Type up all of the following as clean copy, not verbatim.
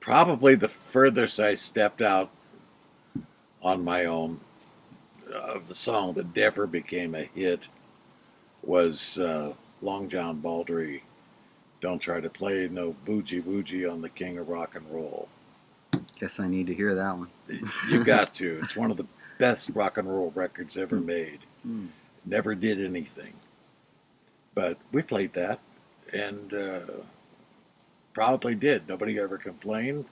Probably the furthest I stepped out on my own of the song that never became a hit was Long John Baldry. Don't try to play no bougie bougie on the king of rock and roll. Guess I need to hear that one. You got to. It's one of the best rock and roll records ever made. Never did anything. But we played that and proudly did. Nobody ever complained.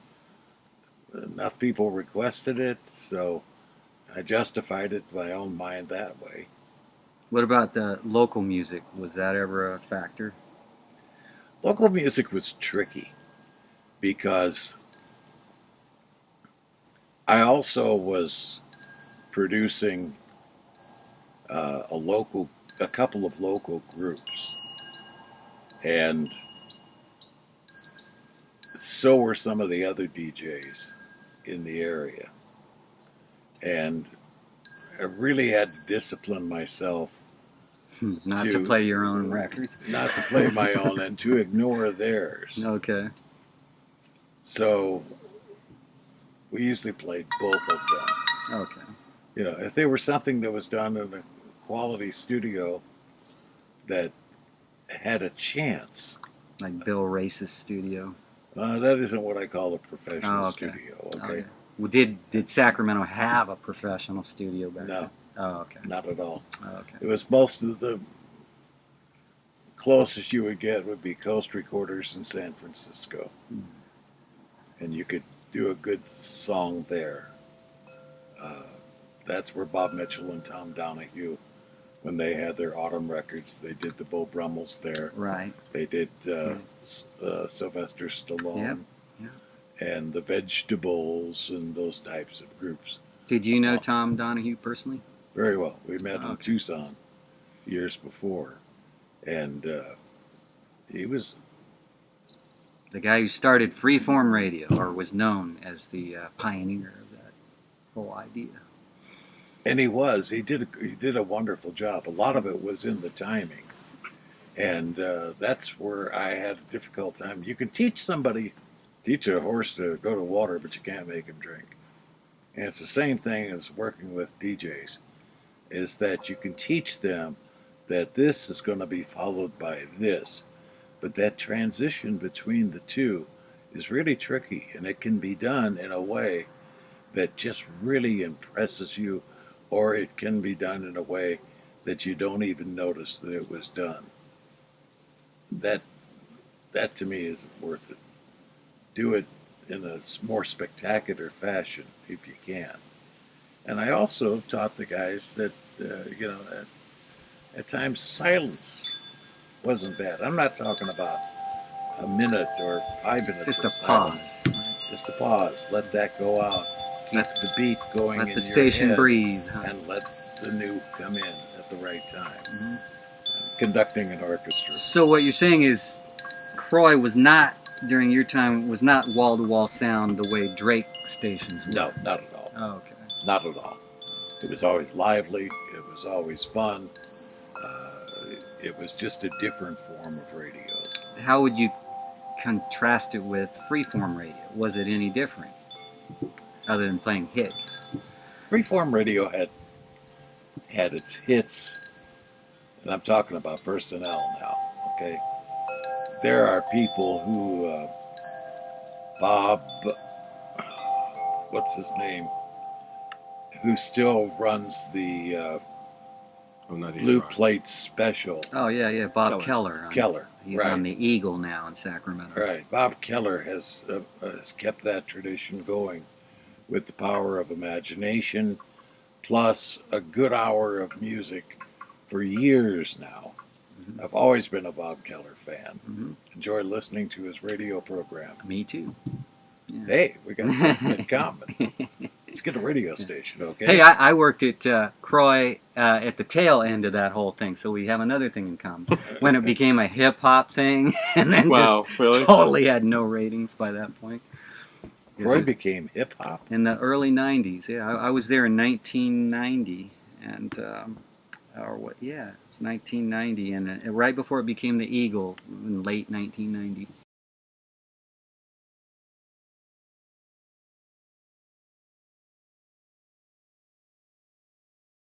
Enough people requested it, so I justified it in my own mind that way. What about local music? Was that ever a factor? Local music was tricky because I also was producing a couple of local groups, and so were some of the other DJs in the area. And I really had to discipline myself Not to play your own records. not to play my own and to ignore theirs. Okay. So we usually played both of them. Okay. You know, if there was something that was done in a quality studio that had a chance. Like Bill Race's studio. That isn't what I call a professional okay. studio, okay? Okay. Well, did Sacramento have a professional studio back then? Oh, okay. Not at all. Oh, okay. It was most of the closest you would get would be Coast Recorders in San Francisco. And you could do a good song there. That's where Bob Mitchell and Tom Donahue, when they had their autumn records, they did the Beau Brummels there. Right. They did Sylvester Stallone. Yep. And the Vegetables and those types of groups. Did you know Tom Donahue personally? Very well. We met in Tucson years before. And he was the guy who started freeform radio, or was known as the pioneer of that whole idea. And he was. He did a wonderful job. A lot of it was in the timing. And that's where I had a difficult time. You can teach a horse to go to water, but you can't make him drink. And it's the same thing as working with DJs, is that you can teach them that this is going to be followed by this. But that transition between the two is really tricky, and it can be done in a way that just really impresses you, or it can be done in a way that you don't even notice that it was done. That to me isn't worth it. Do it in a more spectacular fashion if you can. And I also taught the guys that, at times silence wasn't bad. I'm not talking about a minute or 5 minutes. Just of a silence. pause. Just a pause. Let that go out. Keep the beat going in your head. Let the station breathe. And let the new come in at the right time. Conducting an orchestra. So what you're saying is KROY was not, during your time, was not wall-to-wall sound the way Drake stations were? No, not at all. Oh, okay. Not at all. It was always lively. It was always fun. It was just a different form of radio. How would you contrast it with freeform radio? Was it any different, other than playing hits? Freeform radio had its hits, and I'm talking about personnel now, okay? There are people who, Bob, what's his name, who still runs the Blue Plate Special. Oh, yeah, Bob Keller. He's right. on the Eagle now in Sacramento. Right. Bob Keller has kept that tradition going with the power of imagination, plus a good hour of music for years now. I've always been a Bob Keller fan. Enjoy listening to his radio program. Me too. Yeah. Hey, we got something in common. Let's get a radio station, okay? Hey, I worked at KROY at the tail end of that whole thing, so we have another thing in common. When it became a hip-hop thing, and then really? Totally had no ratings by that point. KROY became hip-hop? In the early 90s, yeah. I was there in 1990, and... or what? Yeah, it was 1990, and right before it became the Eagle in late 1990.